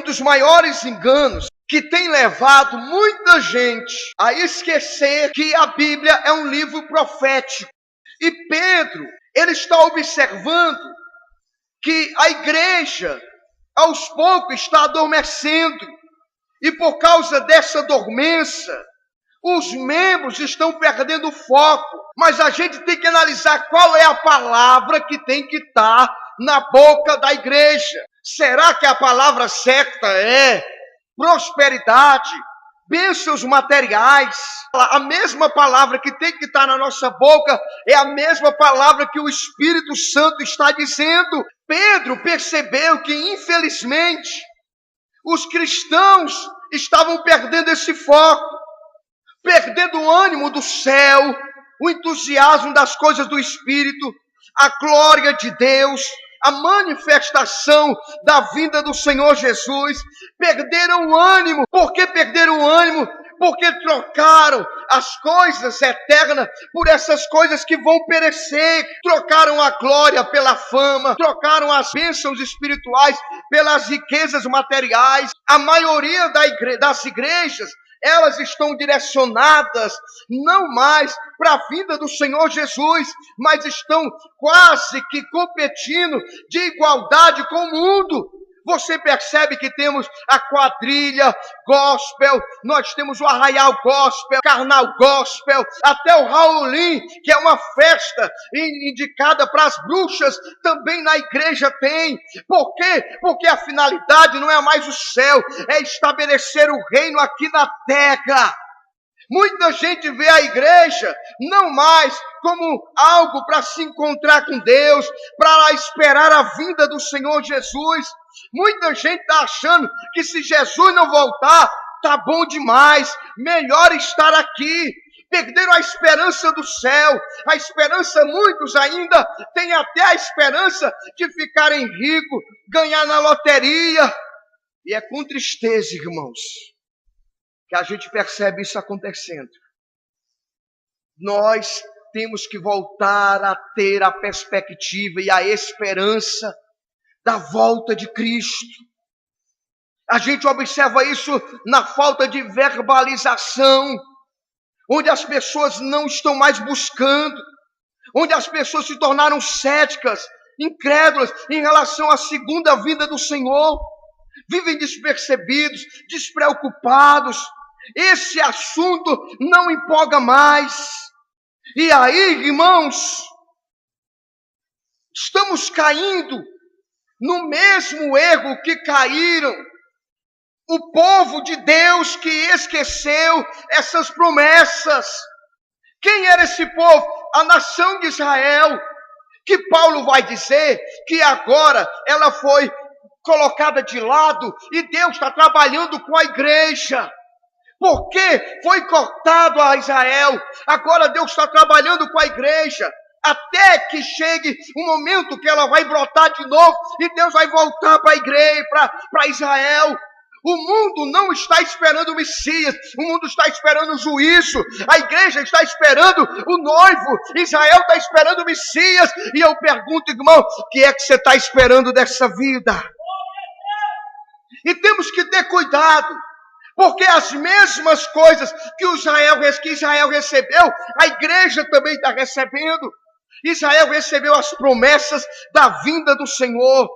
dos maiores enganos que tem levado muita gente a esquecer que a Bíblia é um livro profético. E Pedro, ele está observando que a igreja, aos poucos, está adormecendo. E por causa dessa dormência, os membros estão perdendo o foco. Mas a gente tem que analisar qual é a palavra que tem que estar na boca da igreja. Será que a palavra certa é prosperidade, bênçãos materiais? A mesma palavra que tem que estar na nossa boca é a mesma palavra que o Espírito Santo está dizendo. Pedro percebeu que, infelizmente, os cristãos estavam perdendo esse foco, perdendo o ânimo do céu, o entusiasmo das coisas do Espírito, a glória de Deus, a manifestação da vinda do Senhor Jesus. Perderam o ânimo. Por que perderam o ânimo? Porque trocaram as coisas eternas por essas coisas que vão perecer. Trocaram a glória pela fama, trocaram as bênçãos espirituais pelas riquezas materiais. A maioria das igrejas, elas estão direcionadas não mais para a vinda do Senhor Jesus, mas estão quase que competindo de igualdade com o mundo. Você percebe que temos a quadrilha gospel, nós temos o arraial gospel, carnal gospel, até o Halloween, que é uma festa indicada para as bruxas, também na igreja tem. Por quê? Porque a finalidade não é mais o céu, é estabelecer o reino aqui na terra. Muita gente vê a igreja não mais como algo para se encontrar com Deus, para esperar a vinda do Senhor Jesus. Muita gente está achando que se Jesus não voltar, tá bom demais, melhor estar aqui. Perderam a esperança do céu, a esperança, muitos ainda têm até a esperança de ficarem ricos, ganhar na loteria. E é com tristeza, irmãos, que a gente percebe isso acontecendo. Nós temos que voltar a ter a perspectiva e a esperança da volta de Cristo. A gente observa isso na falta de verbalização, onde as pessoas não estão mais buscando, onde as pessoas se tornaram céticas, incrédulas em relação à segunda vinda do Senhor, vivem despercebidos, despreocupados. Esse assunto não empolga mais. E aí, irmãos, estamos caindo no mesmo erro que caíram o povo de Deus, que esqueceu essas promessas. Quem era esse povo? A nação de Israel, que Paulo vai dizer que agora ela foi colocada de lado e Deus está trabalhando com a igreja. Porque foi cortado a Israel, agora Deus está trabalhando com a igreja, até que chegue um momento que ela vai brotar de novo e Deus vai voltar para a igreja, para Israel. O mundo não está esperando o Messias, o mundo está esperando o juízo, a igreja está esperando o noivo, Israel está esperando o Messias. E eu pergunto, irmão, o que é que você está esperando dessa vida? E temos que ter cuidado, porque as mesmas coisas que Israel recebeu, a igreja também está recebendo. Israel recebeu as promessas da vinda do Senhor,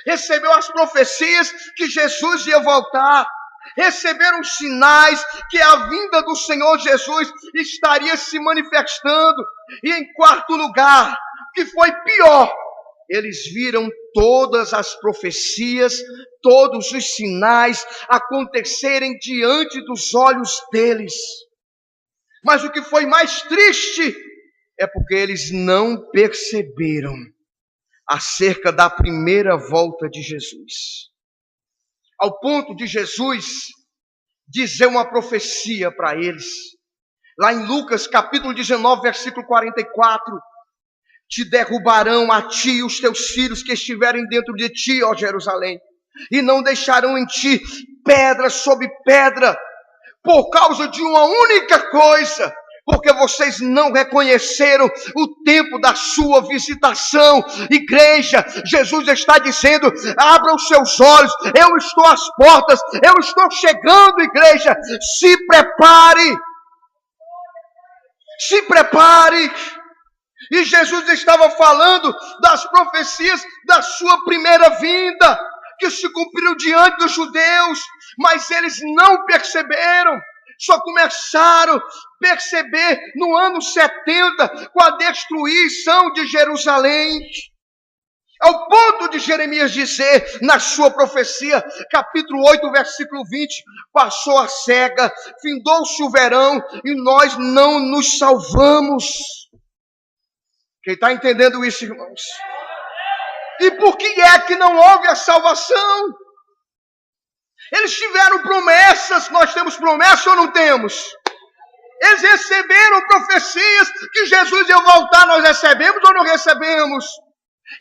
recebeu as profecias que Jesus ia voltar, receberam sinais que a vinda do Senhor Jesus estaria se manifestando. E em quarto lugar, que foi pior, eles viram todas as profecias, todos os sinais acontecerem diante dos olhos deles. Mas o que foi mais triste é porque eles não perceberam acerca da primeira volta de Jesus. Ao ponto de Jesus dizer uma profecia para eles. Lá em Lucas capítulo 19, versículo 44. Te derrubarão a ti e os teus filhos que estiverem dentro de ti, ó Jerusalém, e não deixarão em ti pedra sobre pedra, por causa de uma única coisa, porque vocês não reconheceram o tempo da sua visitação. Igreja, Jesus está dizendo: abra os seus olhos, eu estou às portas, eu estou chegando. Igreja, se prepare, se prepare. E Jesus estava falando das profecias da sua primeira vinda, que se cumpriram diante dos judeus, mas eles não perceberam. Só começaram a perceber no ano 70, com a destruição de Jerusalém. Ao ponto de Jeremias dizer, na sua profecia, capítulo 8, versículo 20, passou a cega, findou-se o verão, e nós não nos salvamos. Quem está entendendo isso, irmãos? E por que é que não houve a salvação? Eles tiveram promessas, nós temos promessa ou não temos? Eles receberam profecias que Jesus ia voltar, nós recebemos ou não recebemos?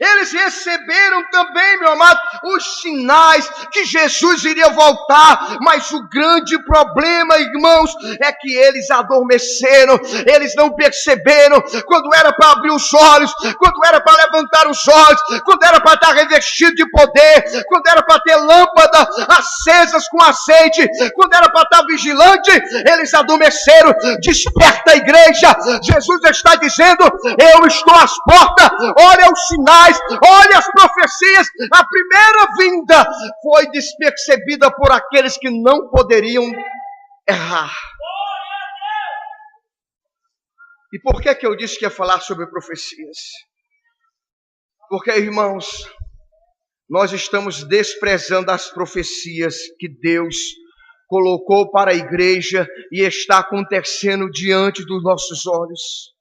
Eles receberam também, meu amado, os sinais que Jesus iria voltar, mas o grande problema, irmãos, é que eles adormeceram, eles não perceberam quando era para abrir os olhos, quando era para levantar os olhos, quando era para estar revestido de poder, quando era para ter lâmpada acesas com azeite, quando era para estar vigilante, eles adormeceram. Desperta, igreja, Jesus está dizendo: eu estou às portas, olha os sinais, olha as profecias. A primeira vinda foi despercebida por aqueles que não poderiam errar. E por que eu disse que ia falar sobre profecias? Porque, irmãos, nós estamos desprezando as profecias que Deus colocou para a igreja e está acontecendo diante dos nossos olhos.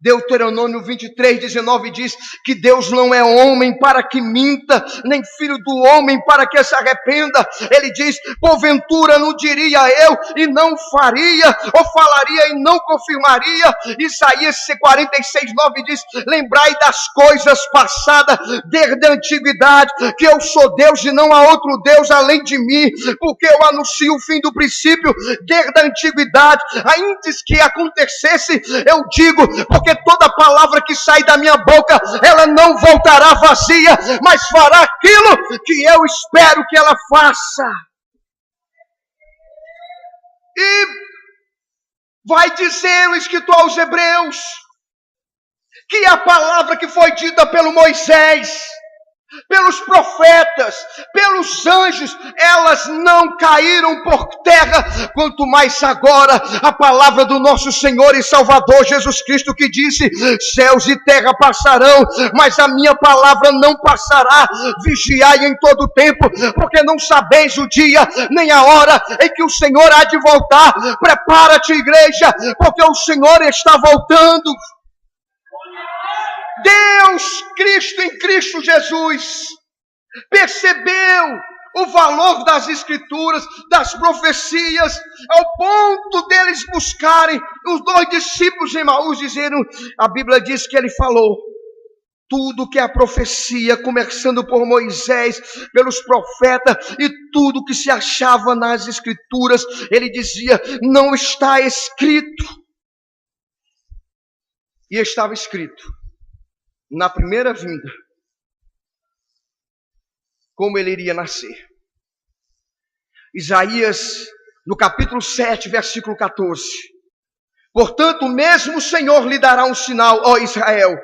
Deuteronômio 23, 19 diz que Deus não é homem para que minta, nem filho do homem para que se arrependa. Ele diz: porventura não diria eu e não faria, ou falaria e não confirmaria. Isaías 46, 9 diz: lembrai das coisas passadas desde a antiguidade, que eu sou Deus e não há outro Deus além de mim, porque eu anuncio o fim do princípio desde a antiguidade. Antes que acontecesse, eu digo, porque toda palavra que sai da minha boca, ela não voltará vazia, mas fará aquilo que eu espero que ela faça. E vai dizer o escritor aos Hebreus que a palavra que foi dita pelo Moisés, pelos profetas, pelos anjos, elas não caíram por terra, quanto mais agora a palavra do nosso Senhor e Salvador Jesus Cristo, que disse: céus e terra passarão, mas a minha palavra não passará. Vigiai em todo o tempo, porque não sabeis o dia nem a hora em que o Senhor há de voltar. Prepara-te, igreja, porque o Senhor está voltando. Deus, Cristo em Cristo Jesus, percebeu o valor das Escrituras, das profecias, ao ponto deles buscarem. Os dois discípulos de Emaús disseram, a Bíblia diz que ele falou tudo que é a profecia, começando por Moisés, pelos profetas e tudo que se achava nas Escrituras. Ele dizia: não está escrito. E estava escrito na primeira vinda como ele iria nascer. Isaías, no capítulo 7, versículo 14: portanto, mesmo o Senhor lhe dará um sinal, ó Israel.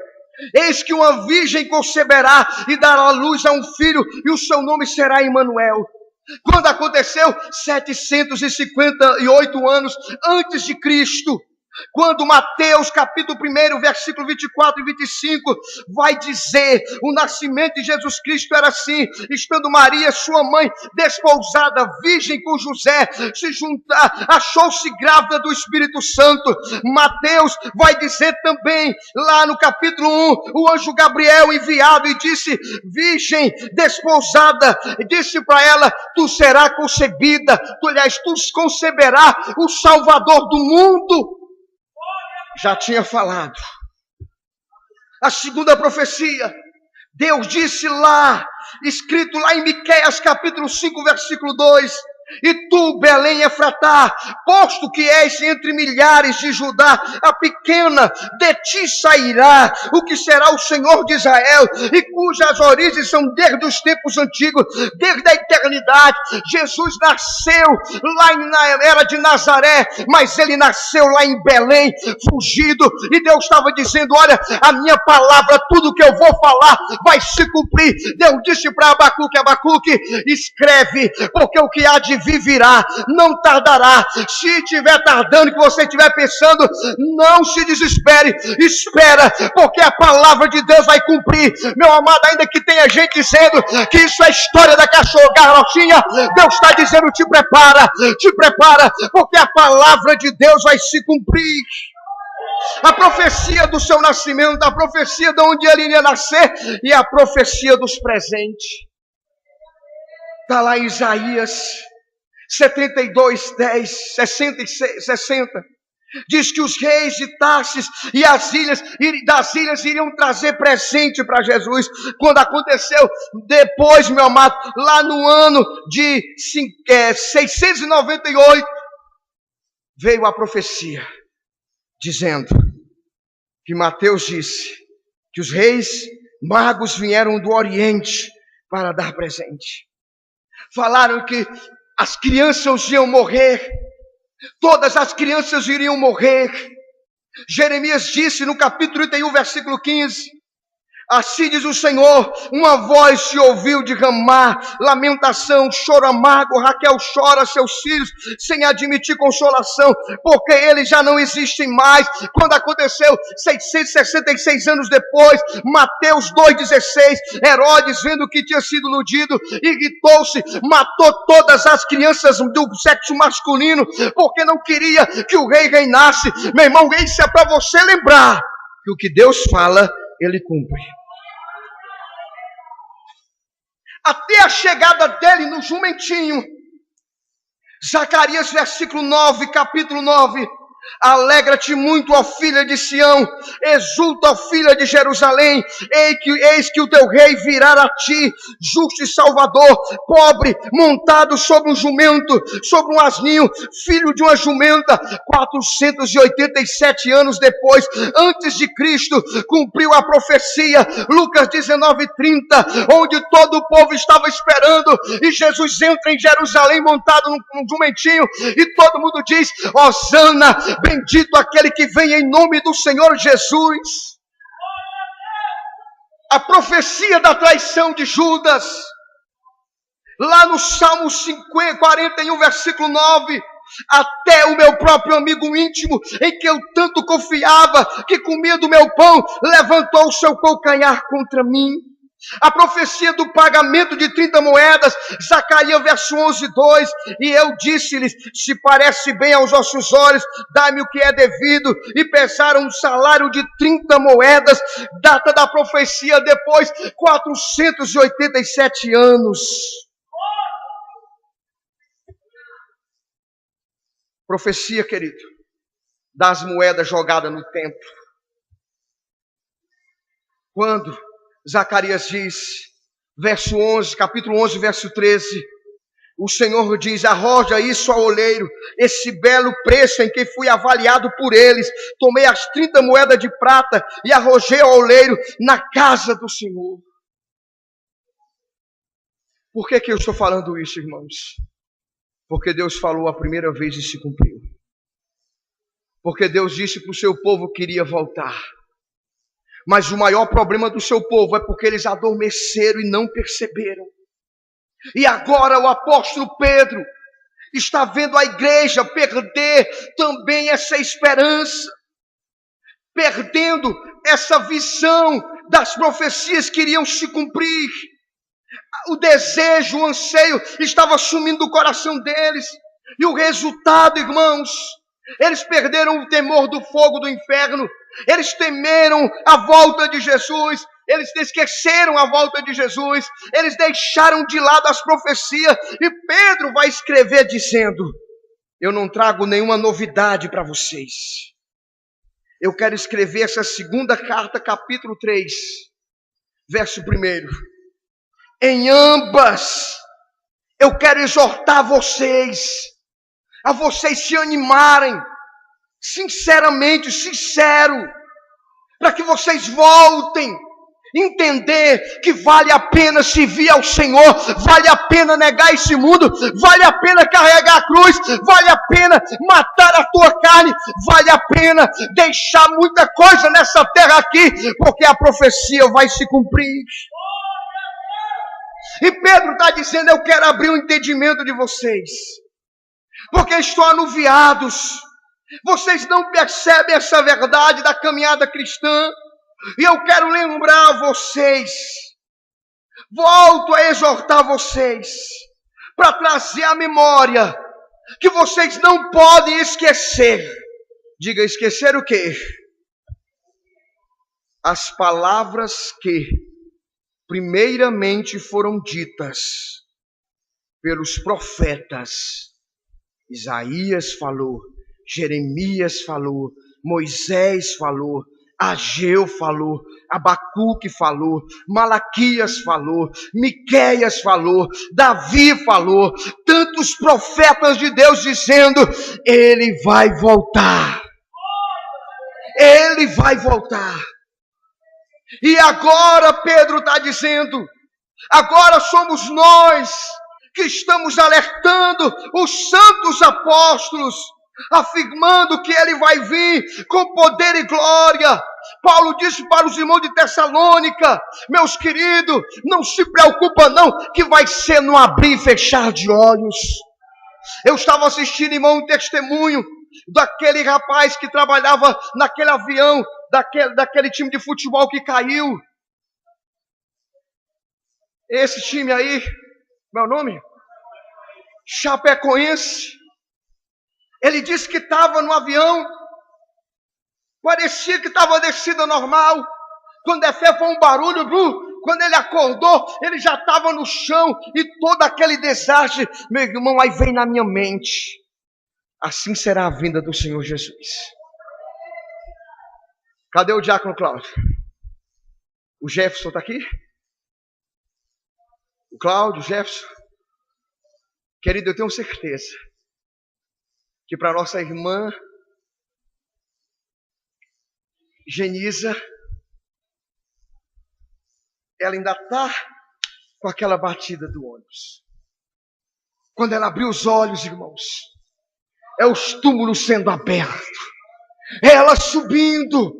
Eis que uma virgem conceberá e dará à luz a um filho, e o seu nome será Emanuel. Quando aconteceu? 758 anos antes de Cristo. Quando Mateus capítulo 1, versículo 24 e 25 vai dizer, o nascimento de Jesus Cristo era assim: estando Maria, sua mãe, desposada, virgem com José, se juntar, achou-se grávida do Espírito Santo. Mateus vai dizer também, lá no capítulo 1, o anjo Gabriel enviado e disse: virgem desposada, disse para ela: tu serás concebida, tu conceberás o Salvador do mundo. Já tinha falado. A segunda profecia, Deus disse lá, escrito lá em Miqueias capítulo 5, versículo 2: E tu, Belém Efratá, posto que és entre milhares de Judá, a pequena, de ti sairá o que será o Senhor de Israel, e cujas origens são desde os tempos antigos, desde a eternidade. Jesus nasceu lá na era de Nazaré, mas ele nasceu lá em Belém, fugido, e Deus estava dizendo: olha, a minha palavra, tudo que eu vou falar vai se cumprir. Deus disse para Abacuque: escreve, porque o que há de vir virá, não tardará. Se estiver tardando, que você estiver pensando, não se desespere, espera, porque a palavra de Deus vai cumprir. Meu amado, ainda que tenha gente dizendo que isso é história da cachorra garrochinha, Deus está dizendo: te prepara, porque a palavra de Deus vai se cumprir. A profecia do seu nascimento, a profecia de onde ele iria nascer, e a profecia dos presentes. Está lá em Isaías 72, 10, 60. Diz que os reis de Tarsis e das ilhas iriam trazer presente para Jesus. Quando aconteceu depois, meu amado, lá no ano de 698, veio a profecia, dizendo que Mateus disse que os reis magos vieram do Oriente para dar presente. Falaram que as crianças iam morrer, todas as crianças iriam morrer. Jeremias disse no capítulo 31, versículo 15: assim diz o Senhor, uma voz se ouviu de Ramá, lamentação, choro amargo, Raquel chora seus filhos, sem admitir consolação, porque eles já não existem mais. Quando aconteceu 666 anos depois, Mateus 2,16, Herodes, vendo que tinha sido iludido, irritou-se, matou todas as crianças do sexo masculino, porque não queria que o rei reinasse. Meu irmão, isso é para você lembrar que o que Deus fala, ele cumpre. Até a chegada dele no jumentinho, Zacarias capítulo 9, alegra-te muito, ó filha de Sião, exulta, ó filha de Jerusalém, eis que o teu rei virá a ti, justo e salvador, pobre, montado sobre um jumento, sobre um asninho, filho de uma jumenta. 487 anos depois, antes de Cristo, cumpriu a profecia, Lucas 19:30, onde todo o povo estava esperando, e Jesus entra em Jerusalém montado num jumentinho, e todo mundo diz: Hosana, bendito aquele que vem em nome do Senhor Jesus. A profecia da traição de Judas, lá no Salmo 41, versículo 9, até o meu próprio amigo íntimo, em que eu tanto confiava, que comia do meu pão, levantou o seu calcanhar contra mim. A profecia do pagamento de 30 moedas, Zacarias verso 11, 2, e eu disse-lhes: se parece bem aos vossos olhos, dai-me o que é devido, e pesaram um salário de 30 moedas, data da profecia depois 487 anos. Profecia, querido, das moedas jogadas no templo. Quando Zacarias diz, verso 11, capítulo 11, verso 13, o Senhor diz: arroja isso ao oleiro, esse belo preço em que fui avaliado por eles. Tomei as 30 moedas de prata e arrojei ao oleiro na casa do Senhor. Por que eu estou falando isso, irmãos? Porque Deus falou a primeira vez e se cumpriu. Porque Deus disse para o seu povo que iria voltar. Mas o maior problema do seu povo é porque eles adormeceram e não perceberam. E agora o apóstolo Pedro está vendo a igreja perder também essa esperança, perdendo essa visão das profecias que iriam se cumprir. O desejo, o anseio estava sumindo do coração deles. E o resultado, irmãos, eles perderam o temor do fogo do inferno. Eles temeram a volta de Jesus. Eles esqueceram a volta de Jesus. Eles deixaram de lado as profecias. E Pedro vai escrever dizendo: eu não trago nenhuma novidade para vocês. Eu quero escrever essa segunda carta, capítulo 3, verso 1. Em ambas Eu quero exortar vocês, a vocês se animarem, sinceramente, sincero, para que vocês voltem, entender que vale a pena servir ao Senhor, vale a pena negar esse mundo, vale a pena carregar a cruz, vale a pena matar a tua carne, vale a pena deixar muita coisa nessa terra aqui, porque a profecia vai se cumprir. E Pedro está dizendo: eu quero abrir o entendimento de vocês, porque estão anuviados, vocês não percebem essa verdade da caminhada cristã. E eu quero lembrar vocês, volto a exortar vocês, para trazer à memória, que vocês não podem esquecer. Diga, esquecer o quê? As palavras que primeiramente foram ditas pelos profetas. Isaías falou, Jeremias falou, Moisés falou, Ageu falou, Abacuque falou, Malaquias falou, Miqueias falou, Davi falou, tantos profetas de Deus dizendo: ele vai voltar, ele vai voltar. E agora Pedro está dizendo, agora somos nós que estamos alertando os santos apóstolos, afirmando que ele vai vir com poder e glória. Paulo disse para os irmãos de Tessalônica: meus queridos, não se preocupa não, que vai ser no abrir e fechar de olhos. Eu estava assistindo, irmão, um testemunho daquele rapaz que trabalhava naquele avião, daquele time de futebol que caiu. Esse time aí, meu nome? Chapecoense. Ele disse que estava no avião, parecia que estava descida normal. Quando foi um barulho, quando ele acordou, ele já estava no chão e todo aquele desastre. Meu irmão, aí vem na minha mente: assim será a vinda do Senhor Jesus. Cadê o diácono Cláudio? O Jefferson está aqui? O Cláudio, o Jefferson? Querido, eu tenho certeza que para nossa irmã Genisa, ela ainda está com aquela batida do ônibus. Quando ela abriu os olhos, irmãos, é os túmulos sendo abertos, é ela subindo,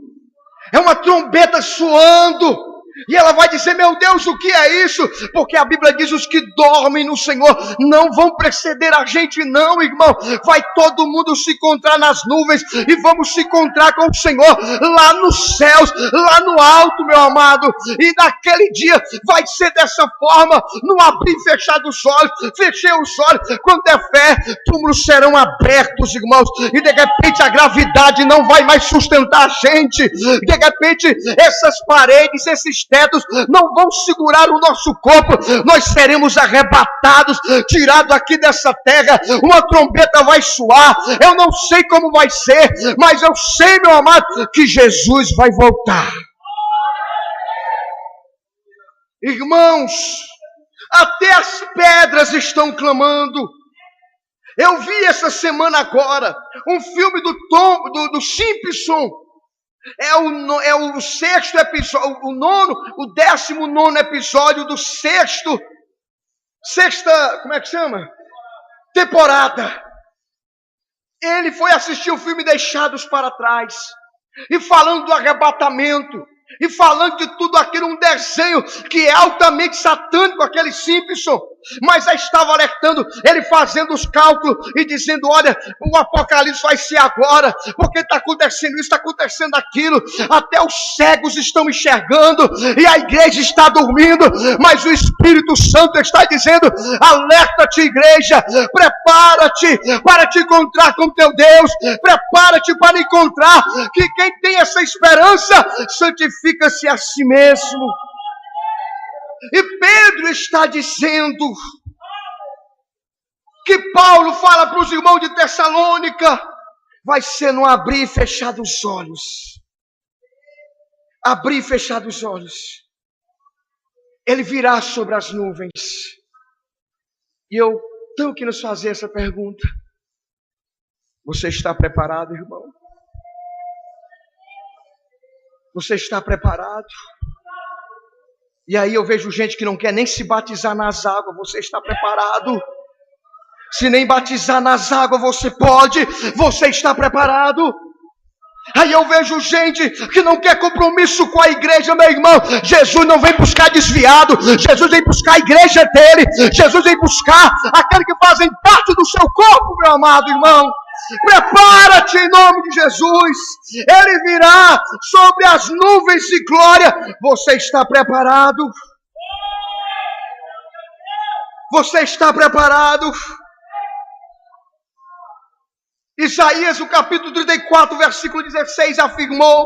é uma trombeta soando, e ela vai dizer: meu Deus, o que é isso? Porque a Bíblia diz: os que dormem no Senhor não vão preceder a gente não, irmão. Vai todo mundo se encontrar nas nuvens, e vamos se encontrar com o Senhor lá nos céus, lá no alto, meu amado. E naquele dia vai ser dessa forma, no abrir e fechar dos olhos. Fechei os olhos, quando é fé, túmulos serão abertos, irmãos, e de repente a gravidade não vai mais sustentar a gente. De repente essas paredes, esses tetos não vão segurar o nosso corpo. Nós seremos arrebatados, tirados aqui dessa terra. Uma trombeta vai soar. Eu não sei como vai ser, mas eu sei, meu amado, que Jesus vai voltar. Irmãos, até as pedras estão clamando. Eu vi essa semana agora um filme do Simpson. É o sexto episódio, o 19º episódio do sexta, como é que chama? Temporada. Ele foi assistir o filme Deixados para Trás, e falando do arrebatamento, e falando de tudo aquilo, um desenho que é altamente satânico, aquele Simpson, mas já estava alertando, ele fazendo os cálculos e dizendo: olha, o apocalipse vai ser agora, porque está acontecendo isso, está acontecendo aquilo, até os cegos estão enxergando, e a igreja está dormindo, mas o Espírito Santo está dizendo: alerta-te, igreja, prepara-te para te encontrar com teu Deus, prepara-te para encontrar que quem tem essa esperança santifica-se a si mesmo. E Pedro está dizendo que Paulo fala para os irmãos de Tessalônica: vai ser no abrir e fechar dos olhos. Abrir e fechar dos olhos. Ele virá sobre as nuvens. E eu tenho que nos fazer essa pergunta. Você está preparado, irmão? Você está preparado? E aí eu vejo gente que não quer nem se batizar nas águas. Você está preparado? Se nem batizar nas águas você pode, você está preparado? Aí eu vejo gente que não quer compromisso com a igreja, meu irmão. Jesus não vem buscar desviado, Jesus vem buscar a igreja dele, Jesus vem buscar aqueles que fazem parte do seu corpo, meu amado irmão. Prepara-te em nome de Jesus, ele virá sobre as nuvens de glória. Você está preparado? Você está preparado? Isaías, o capítulo 34, versículo 16, afirmou: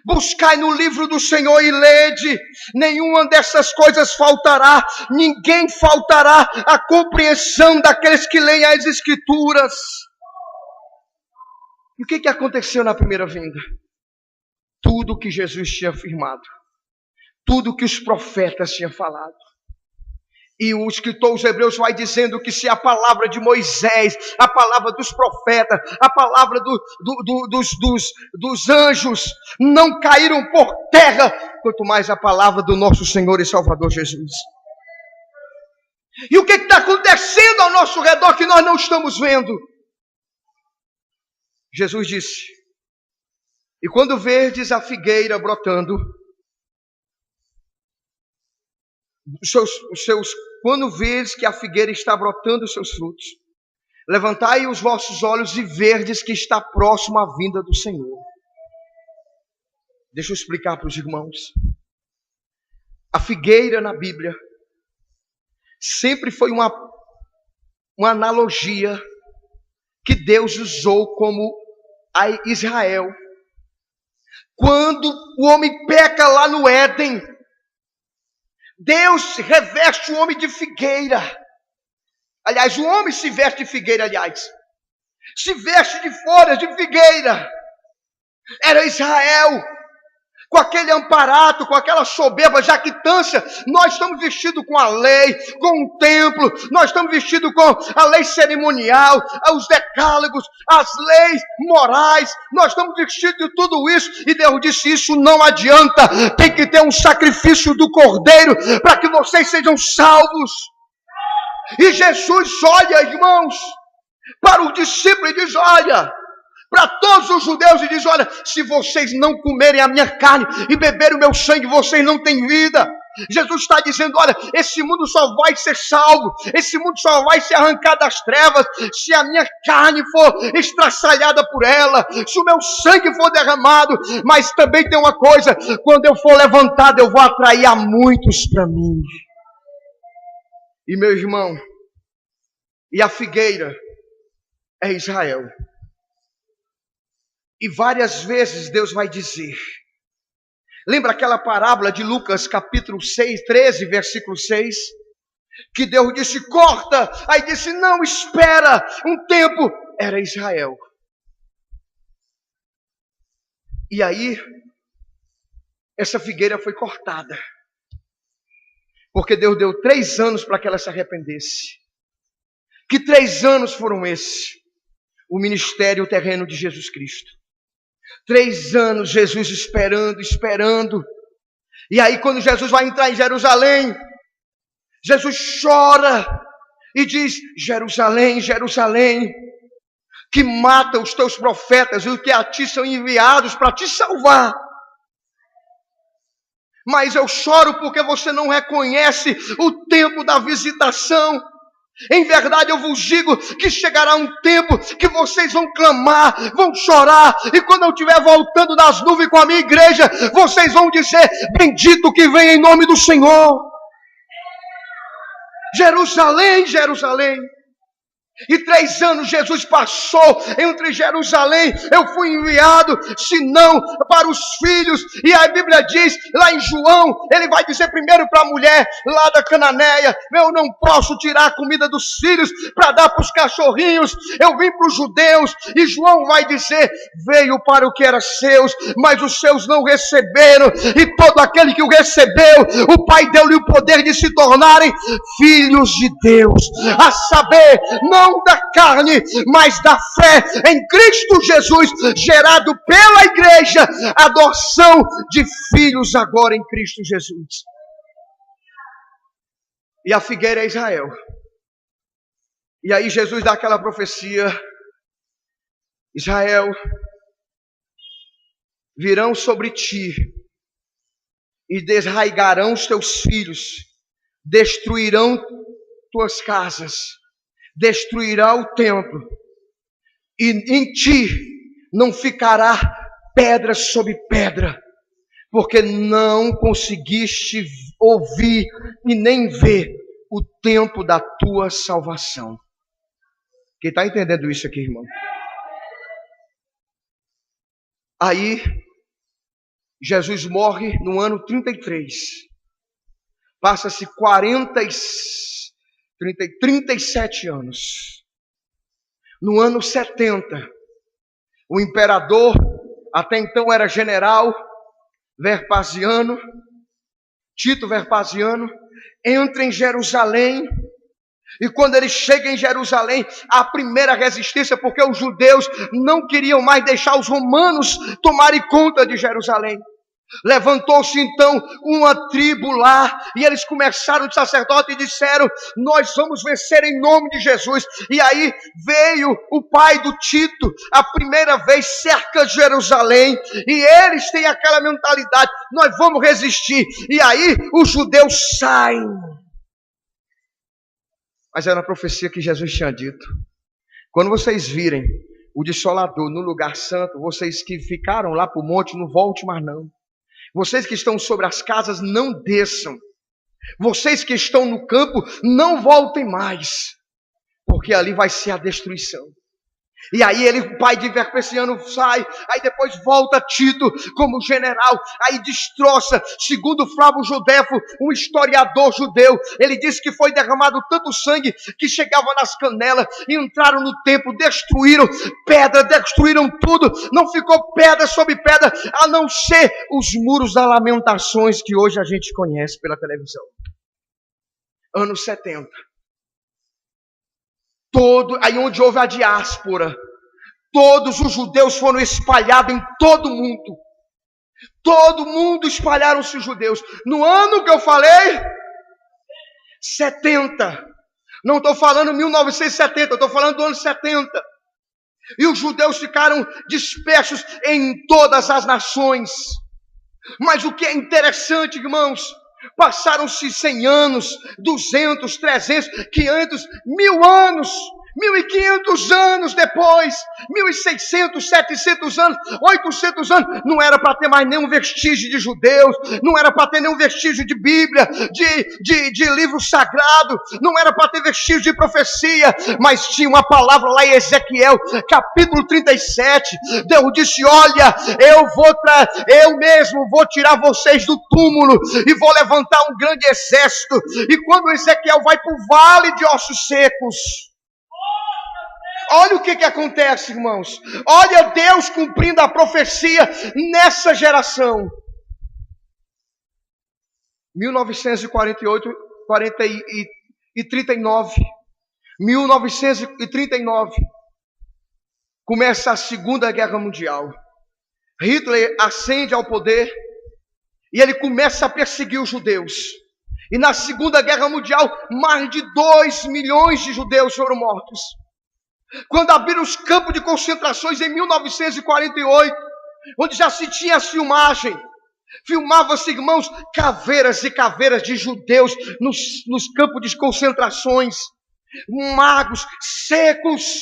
buscai no livro do Senhor e lede, nenhuma dessas coisas faltará, ninguém faltará a compreensão daqueles que leem as Escrituras. E o que aconteceu na primeira vinda? Tudo que Jesus tinha afirmado, tudo que os profetas tinham falado. E o escritor aos Hebreus vai dizendo que se a palavra de Moisés, a palavra dos profetas, a palavra dos anjos não caíram por terra, quanto mais a palavra do nosso Senhor e Salvador Jesus. E o que está acontecendo ao nosso redor que nós não estamos vendo? Jesus disse: e quando verdes a figueira brotando, quando vês que a figueira está brotando os seus frutos, levantai os vossos olhos e verdes que está próximo a vinda do Senhor. Deixa eu explicar para os irmãos. A figueira na Bíblia sempre foi uma analogia que Deus usou como a Israel. Quando o homem peca lá no Éden, Deus reveste o homem de figueira. Aliás, o homem se veste de figueira, se veste de folhas de figueira. Era Israel, com aquele amparato, com aquela soberba jactância. Nós estamos vestidos com a lei, com o templo, nós estamos vestidos com a lei cerimonial, os decálogos, as leis morais, nós estamos vestidos de tudo isso, e Deus disse: isso não adianta, tem que ter um sacrifício do Cordeiro, para que vocês sejam salvos. E Jesus olha, irmãos, para os discípulos e diz: olha, para todos os judeus, e diz: olha, se vocês não comerem a minha carne e beberem o meu sangue, vocês não têm vida. Jesus está dizendo: olha, esse mundo só vai ser salvo, esse mundo só vai ser arrancado das trevas, se a minha carne for estraçalhada por ela, se o meu sangue for derramado. Mas também tem uma coisa: quando eu for levantado, eu vou atrair a muitos para mim. E meu irmão, e a figueira é Israel. E várias vezes Deus vai dizer, lembra aquela parábola de Lucas capítulo 13, versículo 6? Que Deus disse: corta, aí disse: não, espera um tempo. Era Israel. E aí, essa figueira foi cortada, porque Deus deu 3 anos para que ela se arrependesse. Que 3 anos foram esses? O ministério terreno de Jesus Cristo. 3 anos Jesus esperando. E aí quando Jesus vai entrar em Jerusalém, Jesus chora e diz: Jerusalém, Jerusalém, que mata os teus profetas e os que a ti são enviados para te salvar. Mas eu choro porque você não reconhece o tempo da visitação. Em verdade eu vos digo que chegará um tempo que vocês vão clamar, vão chorar, e quando eu estiver voltando das nuvens com a minha igreja, vocês vão dizer: bendito que vem em nome do Senhor. Jerusalém, Jerusalém. E 3 anos Jesus passou entre Jerusalém. Eu fui enviado, senão para os filhos. E a Bíblia diz, lá em João, ele vai dizer primeiro para a mulher lá da Cananeia: eu não posso tirar a comida dos filhos para dar para os cachorrinhos. Eu vim para os judeus. E João vai dizer: veio para o que era seus, mas os seus não receberam. E todo aquele que o recebeu, o Pai deu-lhe o poder de se tornarem filhos de Deus. A saber, não da carne, mas da fé em Cristo Jesus, gerado pela igreja, adoção de filhos agora em Cristo Jesus. E a figueira é Israel. E aí Jesus dá aquela profecia: Israel, virão sobre ti e desraigarão os teus filhos, destruirão tuas casas, destruirá o templo, e em ti não ficará pedra sobre pedra, porque não conseguiste ouvir e nem ver o tempo da tua salvação. Quem está entendendo isso aqui, irmão? Aí, Jesus morre no ano 33. Passa-se 37 anos. No ano 70, o imperador, até então era general, Vespasiano, Tito Vespasiano, entra em Jerusalém. E quando ele chega em Jerusalém, a primeira resistência, porque os judeus não queriam mais deixar os romanos tomarem conta de Jerusalém. Levantou-se então uma tribo lá, e eles começaram de sacerdote e disseram: nós vamos vencer em nome de Jesus. E aí veio o pai do Tito, a primeira vez cerca Jerusalém, e eles têm aquela mentalidade: nós vamos resistir. E aí os judeus saem. Mas era uma profecia que Jesus tinha dito: quando vocês virem o Dissolador no lugar santo, vocês que ficaram lá para o monte, não volte mais não. Vocês que estão sobre as casas, não desçam. Vocês que estão no campo, não voltem mais, porque ali vai ser a destruição. E aí o pai de Vespasiano sai, aí depois volta Tito como general, aí destroça. Segundo Flávio Josefo, um historiador judeu, ele disse que foi derramado tanto sangue que chegava nas canelas, entraram no templo, destruíram pedra, destruíram tudo, não ficou pedra sobre pedra, a não ser os muros das lamentações que hoje a gente conhece pela televisão. Anos 70. Aí onde houve a diáspora, todos os judeus foram espalhados em todo o mundo. Todo mundo espalharam-se os judeus. No ano que eu falei, 70. Não estou falando 1970, estou falando do ano 70. E os judeus ficaram dispersos em todas as nações. Mas o que é interessante, irmãos, passaram-se 100 anos, 200, 300, 500, 1000 anos, 1500 anos depois, 1600, 700 anos, 800 anos, não era para ter mais nenhum vestígio de judeus, não era para ter nenhum vestígio de Bíblia, de livro sagrado, não era para ter vestígio de profecia, mas tinha uma palavra lá em Ezequiel, capítulo 37, Deus disse: olha, eu mesmo vou tirar vocês do túmulo, e vou levantar um grande exército. E quando Ezequiel vai para o vale de ossos secos, olha o que acontece, irmãos. Olha Deus cumprindo a profecia nessa geração. 1948, 39. 1939. Começa a Segunda Guerra Mundial. Hitler ascende ao poder e ele começa a perseguir os judeus. E na Segunda Guerra Mundial, mais de 2 milhões de judeus foram mortos. Quando abriram os campos de concentrações em 1948, onde já se tinha a filmagem, filmava-se, irmãos, caveiras e caveiras de judeus nos campos de concentrações, magos, secos,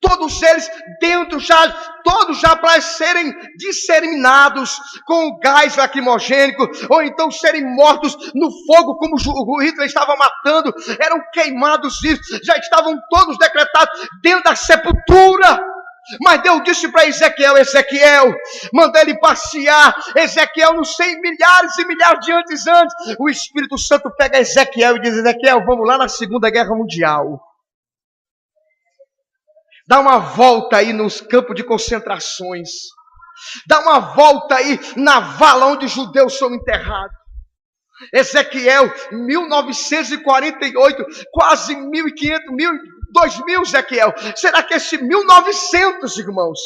Todos eles dentro já, todos já para serem disseminados com o gás lacrimogênico, ou então serem mortos no fogo, como o Hitler estava matando, eram queimados vivos, já estavam todos decretados dentro da sepultura. Mas Deus disse para Ezequiel, manda ele passear. Ezequiel, não sei, milhares e milhares de anos antes, o Espírito Santo pega Ezequiel e diz: Ezequiel, vamos lá na Segunda Guerra Mundial. Dá uma volta aí nos campos de concentrações. Dá uma volta aí na vala onde os judeus são enterrados. Ezequiel, 1948, quase 1.500, 2.000, Ezequiel. Será que esse 1.900, irmãos?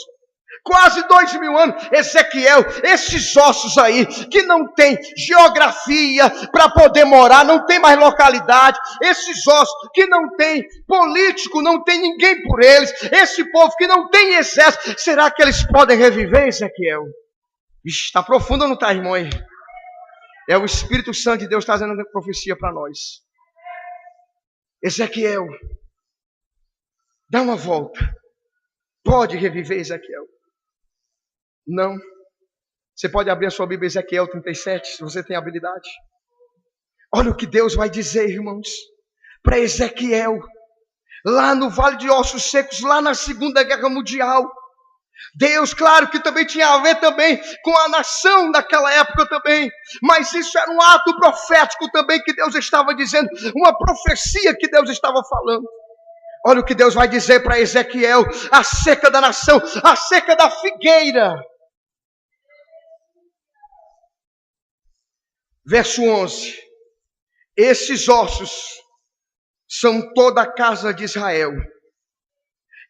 Quase 2.000 anos, Ezequiel, esses ossos aí, que não tem geografia para poder morar, não tem mais localidade, esses ossos que não tem político, não tem ninguém por eles, esse povo que não tem exército, será que eles podem reviver, Ezequiel? Está profundo ou não está, irmão? Aí? É o Espírito Santo de Deus trazendo a profecia para nós. Ezequiel, dá uma volta. Pode reviver, Ezequiel? Não. Você pode abrir a sua Bíblia, Ezequiel 37, se você tem habilidade. Olha o que Deus vai dizer, irmãos, para Ezequiel, lá no Vale de Ossos Secos, lá na Segunda Guerra Mundial. Deus, claro que também tinha a ver também com a nação daquela época também, mas isso era um ato profético também que Deus estava dizendo, uma profecia que Deus estava falando. Olha o que Deus vai dizer para Ezequiel, acerca da nação, acerca da figueira. Verso 11. Esses ossos são toda a casa de Israel.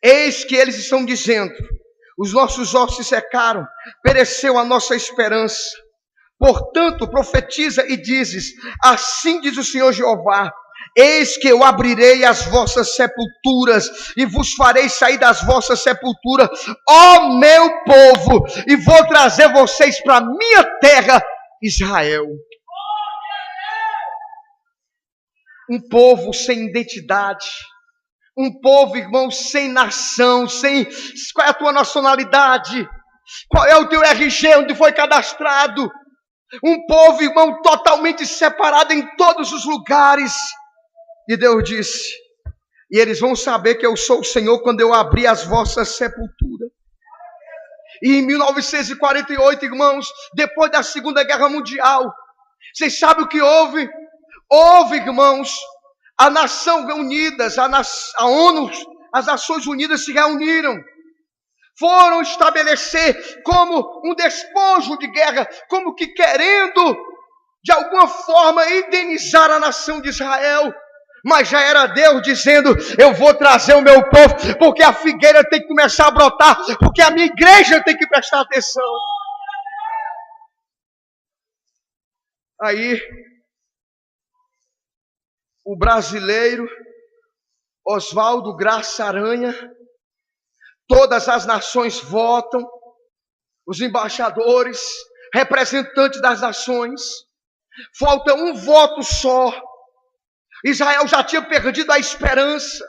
Eis que eles estão dizendo: os nossos ossos se secaram, pereceu a nossa esperança. Portanto, profetiza e dizes: assim diz o Senhor Jeová: eis que eu abrirei as vossas sepulturas e vos farei sair das vossas sepulturas, ó meu povo, e vou trazer vocês para a minha terra, Israel. Um povo sem identidade, um povo, irmão, sem nação, sem... Qual é a tua nacionalidade? Qual é o teu RG, onde foi cadastrado? Um povo, irmão, totalmente separado em todos os lugares. E Deus disse: e eles vão saber que eu sou o Senhor quando eu abrir as vossas sepulturas. E em 1948, irmãos, depois da Segunda Guerra Mundial, vocês sabem o que houve? Houve, irmãos, a Nação Unidas, a ONU, as Nações Unidas se reuniram, foram estabelecer como um despojo de guerra, como que querendo, de alguma forma, indenizar a nação de Israel. Mas já era Deus dizendo: eu vou trazer o meu povo, porque a figueira tem que começar a brotar, porque a minha igreja tem que prestar atenção. Aí, o brasileiro Oswaldo Graça Aranha, todas as nações votam, os embaixadores, representantes das nações, falta um voto só. Israel já tinha perdido a esperança.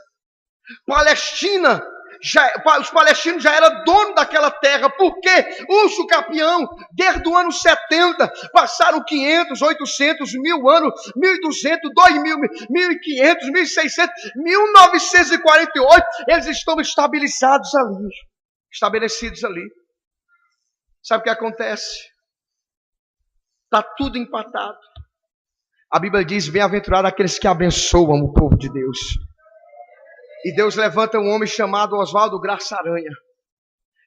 Os palestinos já eram donos daquela terra, porque o campeão, desde o ano 70, passaram 500, 800, 1000 anos, 1200, 2000, 1500, 1600, 1948, eles estão estabelecidos ali. Sabe o que acontece? Está tudo empatado. A Bíblia diz: bem-aventurado aqueles que abençoam o povo de Deus. E Deus levanta um homem chamado Oswaldo Graça Aranha.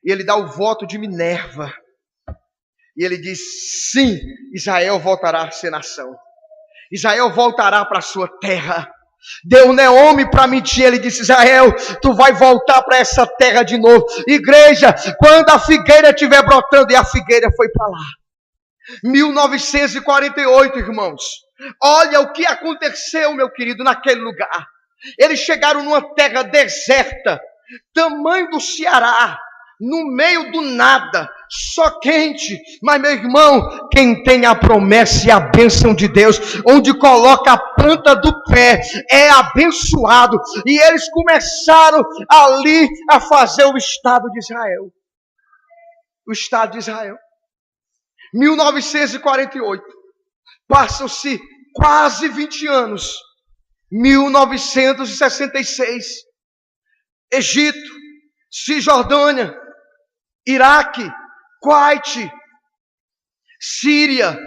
E ele dá o voto de Minerva. E ele diz: sim, Israel voltará a ser nação. Israel voltará para a sua terra. Deus não é homem para mentir. Ele disse: Israel, tu vai voltar para essa terra de novo. Igreja, quando a figueira estiver brotando, e a figueira foi para lá. 1948, irmãos. Olha o que aconteceu, meu querido, naquele lugar. Eles chegaram numa terra deserta, tamanho do Ceará, no meio do nada, só quente. Mas, meu irmão, quem tem a promessa e a bênção de Deus, onde coloca a planta do pé, é abençoado. E eles começaram ali a fazer o Estado de Israel. O Estado de Israel. 1948. Passam-se quase 20 anos. 1966. Egito, Cisjordânia, Iraque, Kuwait, Síria,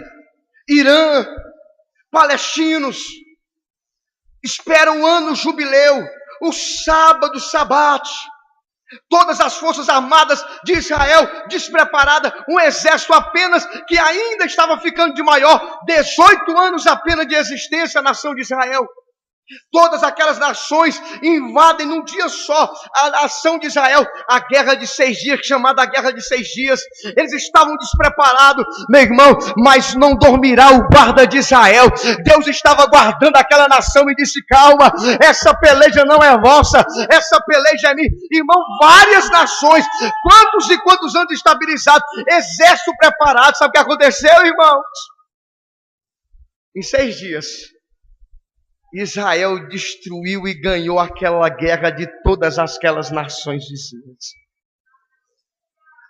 Irã, palestinos, esperam o ano jubileu, o sábado sabate, todas as forças armadas de Israel despreparada, um exército apenas que ainda estava ficando de maior, 18 anos apenas de existência a nação de Israel. Todas aquelas nações invadem num dia só a nação de Israel, a guerra de 6 dias, chamada a guerra de 6 dias. Eles estavam despreparados, meu irmão, mas não dormirá o guarda de Israel. Deus estava guardando aquela nação e disse: calma, essa peleja não é vossa, essa peleja é minha. Irmão, várias nações, quantos e quantos anos estabilizados, exército preparado. Sabe o que aconteceu, irmãos? Em 6 dias Israel destruiu e ganhou aquela guerra de todas aquelas nações vizinhas.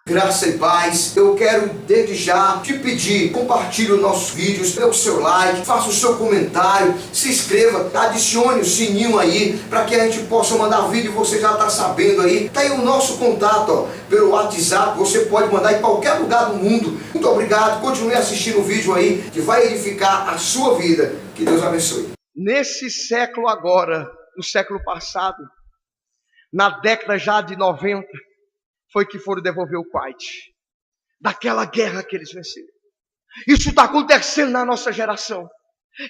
Graça e paz, eu quero desde já te pedir, compartilhe os nossos vídeos, dê o seu like, faça o seu comentário, se inscreva, adicione o sininho aí, para que a gente possa mandar vídeo, você já está sabendo aí. Tá aí o nosso contato, ó, pelo WhatsApp, você pode mandar em qualquer lugar do mundo. Muito obrigado, continue assistindo o vídeo aí, que vai edificar a sua vida. Que Deus abençoe. Nesse século agora, no século passado, na década já de 90, foi que foram devolver o Kuwait, daquela guerra que eles venceram. Isso está acontecendo na nossa geração.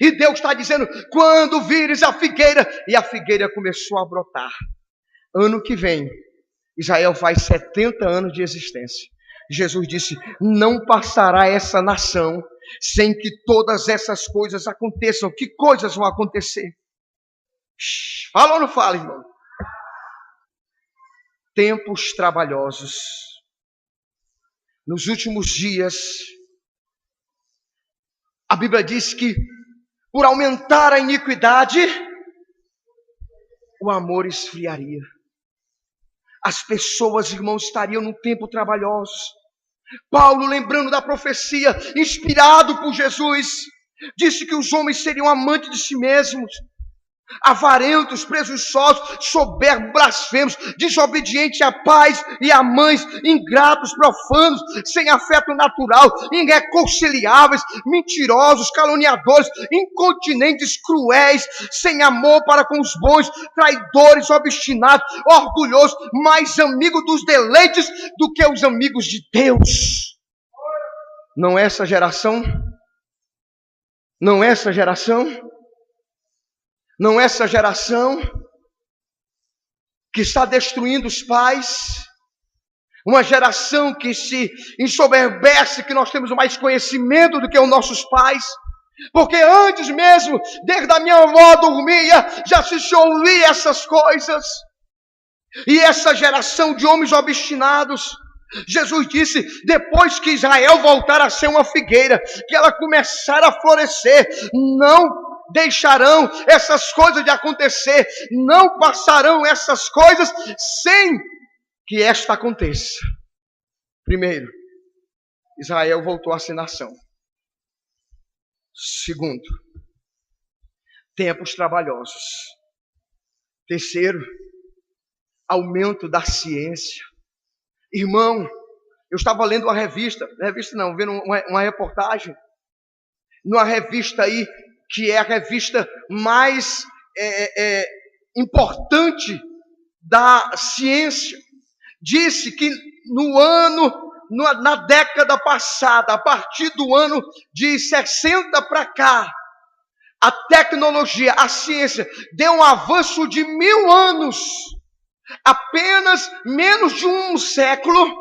E Deus está dizendo: quando vires a figueira, e a figueira começou a brotar. Ano que vem, Israel faz 70 anos de existência. Jesus disse: não passará essa nação sem que todas essas coisas aconteçam. Que coisas vão acontecer? Fala ou não fala, irmão? Tempos trabalhosos. Nos últimos dias, a Bíblia diz que por aumentar a iniquidade, o amor esfriaria. As pessoas, irmãos, estariam num tempo trabalhoso. Paulo, lembrando da profecia, inspirado por Jesus, disse que os homens seriam amantes de si mesmos, avarentos, presunçosos, soberbos, blasfemos, desobedientes a pais e a mães, ingratos, profanos, sem afeto natural, irreconciliáveis, mentirosos, caluniadores, incontinentes, cruéis, sem amor para com os bons, traidores, obstinados, orgulhosos, mais amigos dos deleites do que os amigos de Deus. Não é essa geração? Não é essa geração? Não é essa geração que está destruindo os pais? Uma geração que se ensoberbece que nós temos mais conhecimento do que os nossos pais? Porque antes mesmo, desde a minha avó dormia, já se ouvia essas coisas. E essa geração de homens obstinados, Jesus disse, depois que Israel voltar a ser uma figueira, que ela começar a florescer, não deixarão essas coisas de acontecer, não passarão essas coisas sem que esta aconteça. Primeiro, Israel voltou a ser nação. Segundo, tempos trabalhosos. Terceiro, aumento da ciência. Irmão, eu estava lendo uma vendo uma reportagem, numa revista aí, que é a revista mais importante da ciência, disse que na década passada, a partir do ano de 60 para cá, a tecnologia, a ciência, deu um avanço de 1000 anos. Apenas menos de um século,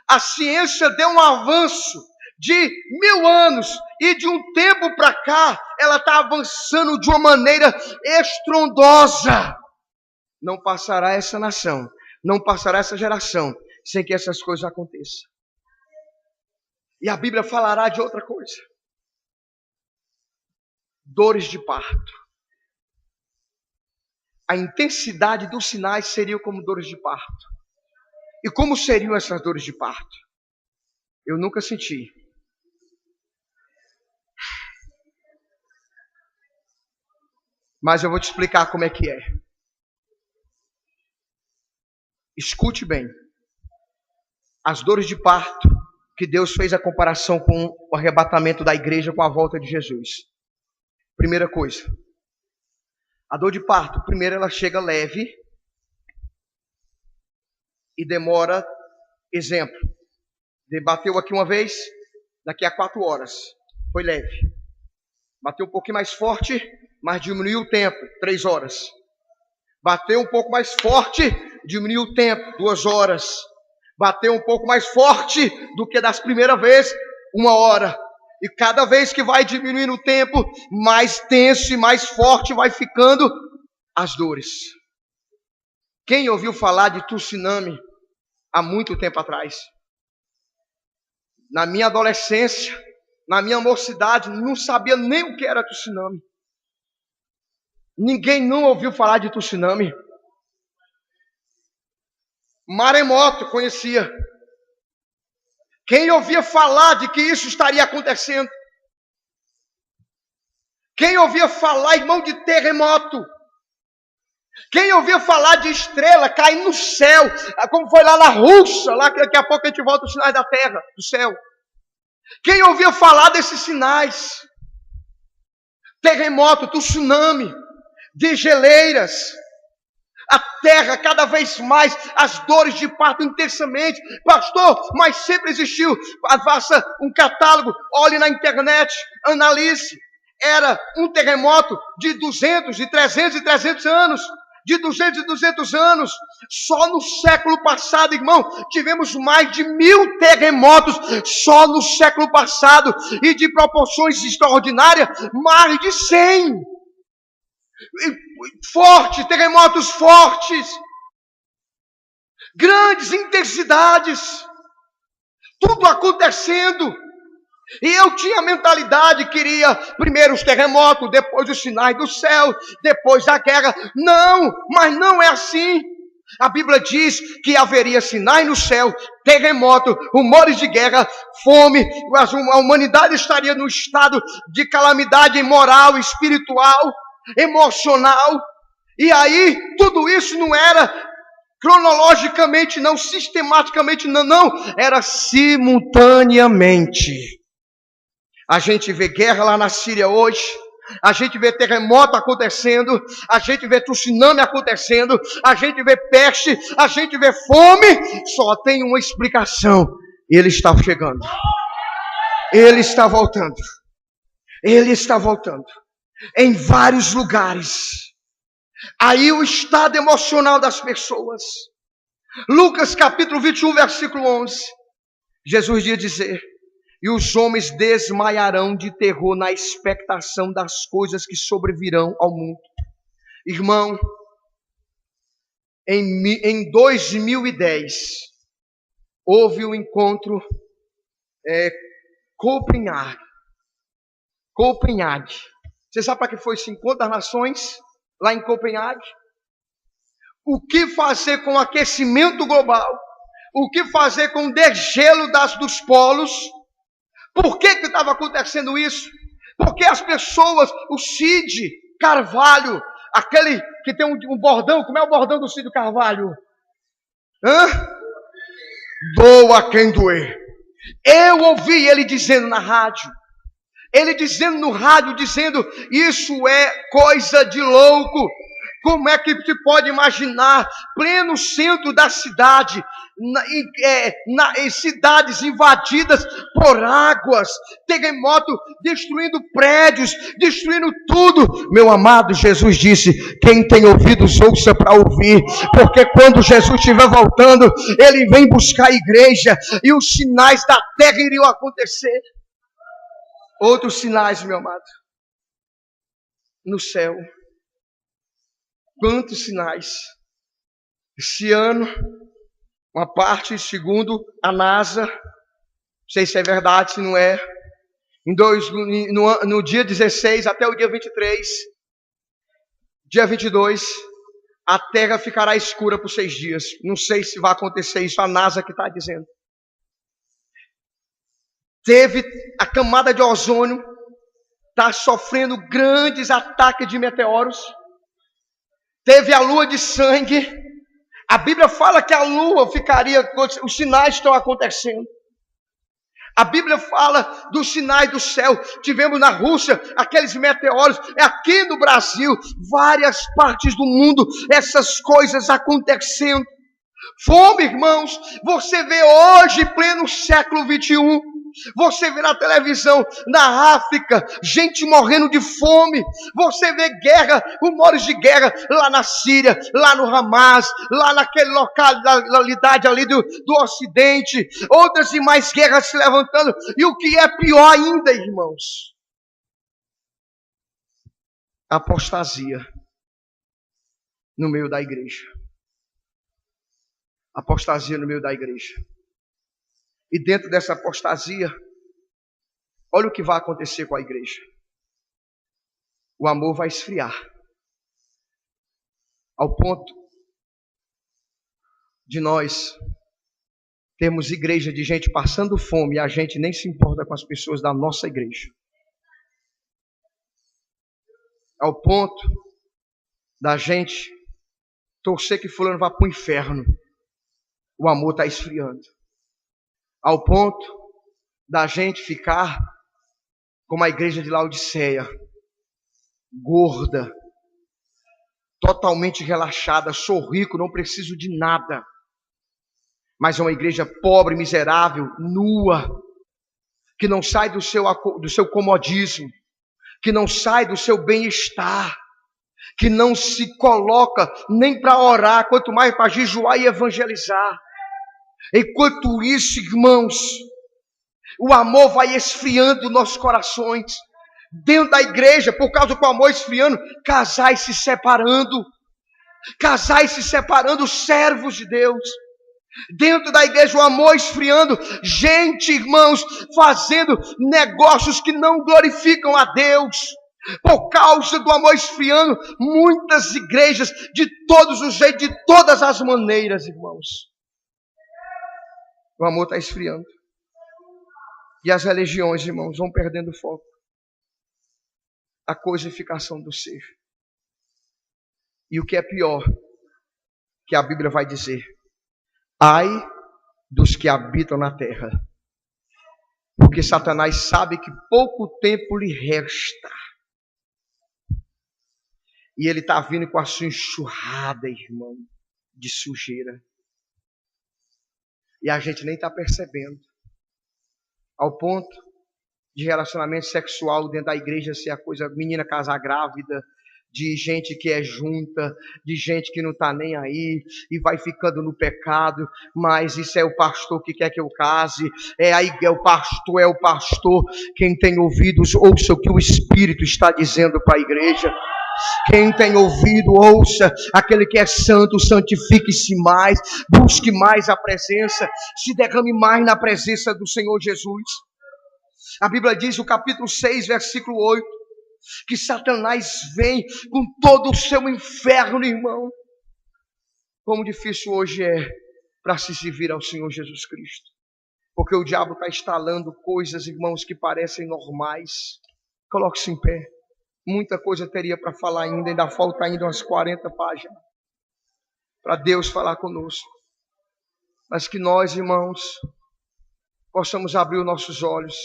a ciência deu um avanço de 1000 anos, e de um tempo para cá, ela está avançando de uma maneira estrondosa. Não passará essa nação, não passará essa geração, sem que essas coisas aconteçam. E a Bíblia falará de outra coisa. Dores de parto. A intensidade dos sinais seria como dores de parto. E como seriam essas dores de parto? Eu nunca senti. Mas eu vou te explicar como é que é. Escute bem. As dores de parto, que Deus fez a comparação com o arrebatamento da igreja com a volta de Jesus. Primeira coisa. A dor de parto, primeiro ela chega leve e demora, exemplo, bateu aqui uma vez, daqui a 4 horas, foi leve. Bateu um pouquinho mais forte, mas diminuiu o tempo, 3 horas. Bateu um pouco mais forte, diminuiu o tempo, 2 horas. Bateu um pouco mais forte do que das primeiras vezes, 1 hora. E cada vez que vai diminuindo o tempo, mais tenso e mais forte vai ficando as dores. Quem ouviu falar de tsunami há muito tempo atrás? Na minha adolescência, na minha mocidade, não sabia nem o que era tsunami. Ninguém não ouviu falar de tsunami. Maremoto conhecia. Quem ouvia falar de que isso estaria acontecendo? Quem ouvia falar, irmão, de terremoto? Quem ouvia falar de estrela caindo no céu? Como foi lá na Rússia, lá que daqui a pouco a gente volta os sinais da terra, do céu. Quem ouvia falar desses sinais? Terremoto, tsunami, de geleiras. A terra cada vez mais, as dores de parto intensamente. Pastor, mas sempre existiu. Faça um catálogo, olhe na internet, analise. Era um terremoto de 200, de 300 e 300 anos. De 200 e 200 anos. Só no século passado, irmão, tivemos mais de 1000 terremotos. Só no século passado. E de proporções extraordinárias, mais de 100. Fortes, terremotos fortes, grandes intensidades, tudo acontecendo. E eu tinha a mentalidade, queria primeiro os terremotos, depois os sinais do céu, depois a guerra. Não, mas não é assim. A Bíblia diz que haveria sinais no céu, terremoto, rumores de guerra, fome, a humanidade estaria num estado de calamidade moral, espiritual, emocional. E aí, tudo isso não era cronologicamente, não, sistematicamente, não, era simultaneamente. A gente vê guerra lá na Síria hoje, a gente vê terremoto acontecendo, a gente vê tsunami acontecendo, a gente vê peste, a gente vê fome. Só tem uma explicação: ele está chegando, ele está voltando, ele está voltando em vários lugares. Aí o estado emocional das pessoas. Lucas capítulo 21, versículo 11. Jesus ia dizer: e os homens desmaiarão de terror na expectação das coisas que sobrevirão ao mundo. Irmão, em 2010, houve um encontro Copenhague. Você sabe para que foi esse encontro das nações lá em Copenhague? O que fazer com o aquecimento global? O que fazer com o degelo dos polos? Por que estava acontecendo isso? Porque as pessoas, o Cid Carvalho, aquele que tem um bordão, como é o bordão do Cid Carvalho? Doa quem doer. Eu ouvi ele dizendo na rádio, dizendo, isso é coisa de louco. Como é que se pode imaginar, pleno centro da cidade, em cidades invadidas por águas, terremoto destruindo prédios, destruindo tudo? Meu amado, Jesus disse: quem tem ouvidos ouça para ouvir, porque quando Jesus estiver voltando, ele vem buscar a igreja e os sinais da terra iriam acontecer. Outros sinais, meu amado, no céu. Quantos sinais? Esse ano, uma parte, segundo a NASA, sei se é verdade, se não é. No dia 16 até o dia 23, dia 22, a terra ficará escura por 6 dias. Não sei se vai acontecer isso, a NASA que está dizendo. Teve a camada de ozônio, está sofrendo grandes ataques de meteoros. Teve a lua de sangue. A Bíblia fala que a lua ficaria, os sinais estão acontecendo. A Bíblia fala dos sinais do céu. Tivemos na Rússia aqueles meteoros. Aqui no Brasil, várias partes do mundo, essas coisas acontecendo. Fome, irmãos, você vê hoje, pleno século 21, você vê na televisão, na África, gente morrendo de fome. Você vê guerra, rumores de guerra lá na Síria, lá no Hamas, lá naquele localidade ali do Ocidente. Outras e mais guerras se levantando. E o que é pior ainda, irmãos, apostasia no meio da igreja. Apostasia no meio da igreja. E dentro dessa apostasia, olha o que vai acontecer com a igreja. O amor vai esfriar. Ao ponto de nós termos igreja de gente passando fome e a gente nem se importa com as pessoas da nossa igreja. Ao ponto da gente torcer que fulano vá para o inferno. O amor está esfriando. Ao ponto da gente ficar como a igreja de Laodiceia, gorda, totalmente relaxada, sou rico, não preciso de nada. Mas é uma igreja pobre, miserável, nua, que não sai do seu comodismo, que não sai do seu bem-estar, que não se coloca nem para orar, quanto mais para jejuar e evangelizar. Enquanto isso, irmãos, o amor vai esfriando nossos corações. Dentro da igreja, por causa do amor esfriando, casais se separando, servos de Deus. Dentro da igreja, o amor esfriando, gente, irmãos, fazendo negócios que não glorificam a Deus. Por causa do amor esfriando, muitas igrejas, de todos os jeitos, de todas as maneiras, irmãos. O amor está esfriando. E as religiões, irmãos, vão perdendo foco. A coisificação do ser. E o que é pior, que a Bíblia vai dizer: ai dos que habitam na terra, porque Satanás sabe que pouco tempo lhe resta. E ele está vindo com a sua enxurrada, irmão, de sujeira. E a gente nem está percebendo. Ao ponto de relacionamento sexual dentro da igreja ser a coisa, menina casar grávida, de gente que é junta, de gente que não está nem aí, e vai ficando no pecado, mas isso é o pastor que quer que eu case, é o pastor, quem tem ouvidos, ouça o que o Espírito está dizendo para a igreja. Quem tem ouvido, ouça. Aquele que é santo, santifique-se mais, busque mais a presença, se derrame mais na presença do Senhor Jesus. A Bíblia diz, no capítulo 6, versículo 8, que Satanás vem com todo o seu inferno, irmão. Como difícil hoje é para se servir ao Senhor Jesus Cristo, porque o diabo está instalando coisas, irmãos, que parecem normais. Coloque-se em pé. Muita coisa teria para falar ainda falta ainda umas 40 páginas para Deus falar conosco. Mas que nós, irmãos, possamos abrir os nossos olhos.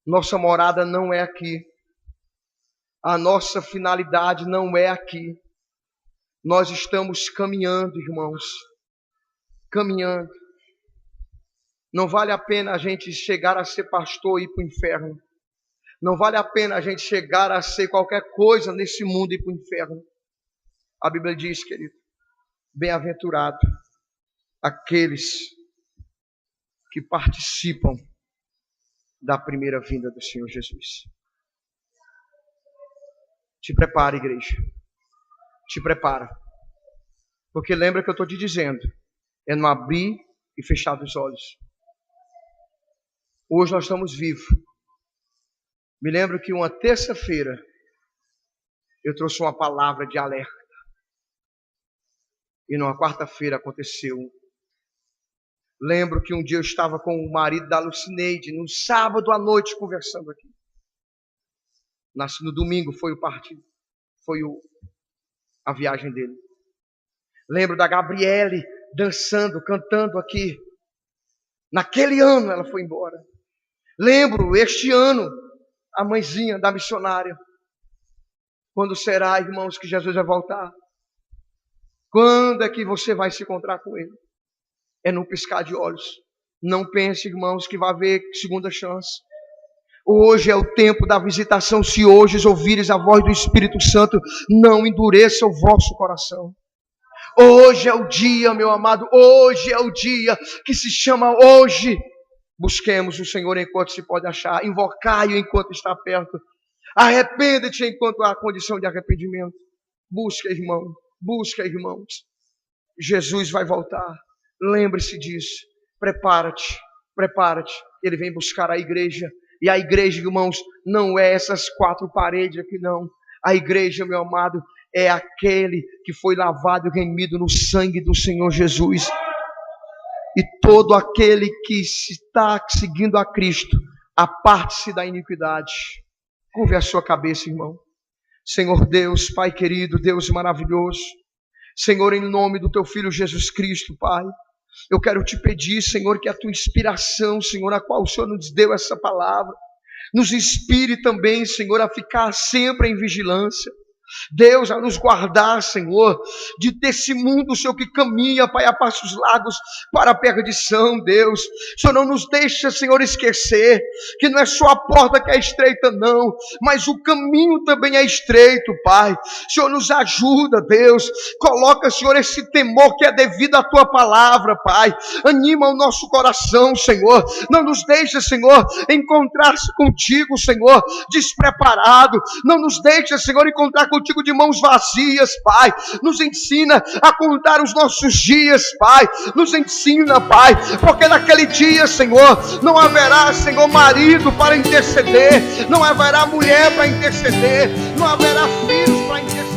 Nossa morada não é aqui. A nossa finalidade não é aqui. Nós estamos caminhando, irmãos. Caminhando. Não vale a pena a gente chegar a ser pastor e ir para o inferno. Não vale a pena a gente chegar a ser qualquer coisa nesse mundo e ir para o inferno. A Bíblia diz, querido, bem-aventurado aqueles que participam da primeira vinda do Senhor Jesus. Te prepara, igreja. Te prepara. Porque lembra que eu estou te dizendo, é não abrir e fechar os olhos. Hoje nós estamos vivos. Me lembro que uma terça-feira eu trouxe uma palavra de alerta. E numa quarta-feira aconteceu. Lembro que um dia eu estava com o marido da Lucineide, no sábado à noite, conversando aqui. No domingo foi a viagem dele. Lembro da Gabriele dançando, cantando aqui. Naquele ano ela foi embora. Lembro, este ano, a mãezinha da missionária. Quando será, irmãos, que Jesus vai voltar? Quando é que você vai se encontrar com Ele? É num piscar de olhos. Não pense, irmãos, que vai haver segunda chance. Hoje é o tempo da visitação. Se hoje ouvires a voz do Espírito Santo, não endureça o vosso coração. Hoje é o dia, meu amado. Hoje é o dia que se chama hoje. Busquemos o Senhor enquanto se pode achar. Invocai-o enquanto está perto. Arrepende-te enquanto há condição de arrependimento. Busca, irmão. Busca, irmãos. Jesus vai voltar. Lembre-se disso. Prepara-te. Prepara-te. Ele vem buscar a igreja. E a igreja, irmãos, não é essas quatro paredes aqui, não. A igreja, meu amado, é aquele que foi lavado e remido no sangue do Senhor Jesus. E todo aquele que está seguindo a Cristo, aparte-se da iniquidade. Curve a sua cabeça, irmão. Senhor Deus, Pai querido, Deus maravilhoso. Senhor, em nome do Teu Filho Jesus Cristo, Pai, eu quero te pedir, Senhor, que a Tua inspiração, Senhor, a qual o Senhor nos deu essa palavra, nos inspire também, Senhor, a ficar sempre em vigilância. Deus, a nos guardar, Senhor, desse mundo, Senhor, que caminha, Pai, a passos largos para a perdição, Deus. O Senhor não nos deixa, Senhor, esquecer que não é só a porta que é estreita, não, mas o caminho também é estreito, Pai. O Senhor nos ajuda, Deus. Coloca, Senhor, esse temor que é devido à Tua palavra, Pai. Anima o nosso coração, Senhor. Não nos deixa, Senhor, encontrar-se contigo, Senhor, despreparado. Não nos deixa, Senhor, encontrar contigo de mãos vazias, Pai. Nos ensina a contar os nossos dias, Pai. Nos ensina, Pai, porque naquele dia, Senhor, não haverá, Senhor, marido para interceder, não haverá mulher para interceder, não haverá filhos para interceder.